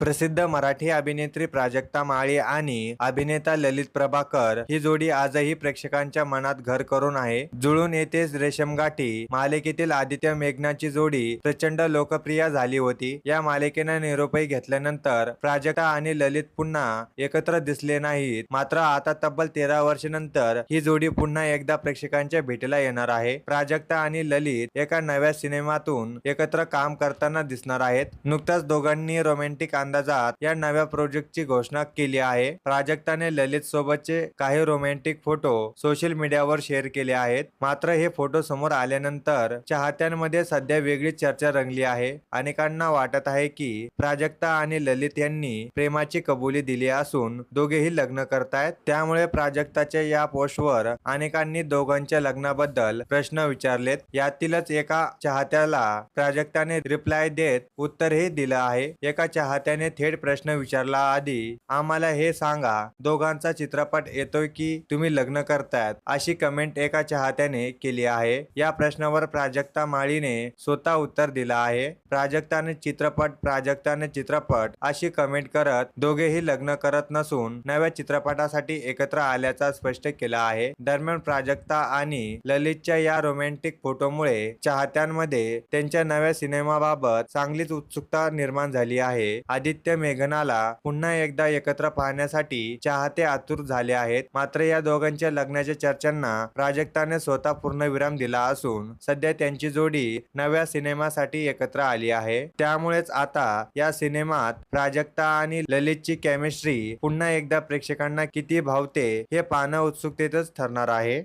प्रसिद्ध मराठी अभिनेत्री प्राजक्ता माळी आणि अभिनेता ललित प्रभाकर ही जोडी आजही प्रेक्षकांच्या मनात घर करून आहे. जुळून येतेच रेशमगाठी मालिकेतील आदित्य मेघनाची जोडी प्रचंड लोकप्रिय झाली होती. या मालिकेने निरोपही घेतल्यानंतर प्राजक्ता आणि ललित पुन्हा एकत्र दिसले नाहीत. मात्र आता तब्बल 13 वर्षांनंतर ही जोडी पुन्हा एकदा प्रेक्षकांच्या भेटीला येणार आहे. प्राजक्ता आणि ललित एका नव्या सिनेमातून एकत्र काम करताना दिसणार आहेत. नुकताच दोघांनी रोमॅन्टिक अंदाजात या नव्या प्रोजेक्टची घोषणा केली आहे. प्राजक्ताने ललित सोबतचे काही रोमॅन्टिक फोटो सोशल मीडियावर शेअर केले आहेत. मात्र हे फोटो समोर आल्यानंतर चाहत्यांमध्ये सध्या वेगळी चर्चा रंगली आहे. अनेकांना वाटत आहे की प्राजक्ता आणि ललित यांनी प्रेमाची कबुली दिली असून दोघेही लग्न करतायत. त्यामुळे प्राजक्ताच्या या पोस्टवर अनेकांनी दोघांच्या लग्नाबद्दल प्रश्न विचारलेत. यातीलच एका चाहत्याला प्राजक्ताने रिप्लाय देत उत्तरही दिलं आहे. एका चाहत्याने थेट प्रश्न विचारला, आधी आम्हाला हे सांगा, दोघांचा चित्रपट येतोय की तुम्ही लग्न करतायत, अशी कमेंट एका चाहत्याने केली आहे. या प्रश्नावर प्राजक्ता माळीने स्वतः उत्तर दिलं आहे. प्राजक्ताने चित्रपट अशी कमेंट करत दोघेही लग्न करत नसून नव्या चित्रपटासाठी एकत्र आल्याचा स्पष्ट केला आहे. दरम्यान प्राजक्ता आणि ललितच्या या रोमॅन्टिक फोटोमुळे चाहत्यांमध्ये त्यांच्या नव्या सिनेमाबाबत चांगलीच उत्सुकता निर्माण झाली आहे. आदित्य मेघनाला पुन्हा एकदा एकत्र पाहण्यासाठी चाहते आतुर झाले आहेत. मात्र या दोघांच्या लग्नाच्या चर्चांना प्राजक्ताने स्वतः पूर्णविराम दिला असून सध्या त्यांची जोडी नव्या सिनेमासाठी एकत्र आली आहे. त्यामुळेच आता या सिनेमात प्राजक्ता आणि ललितची केमिस्ट्री पुन्हा एकदा प्रेक्षकांना किती भावते हे पाहणं उत्सुकतेतच ठरणार आहे.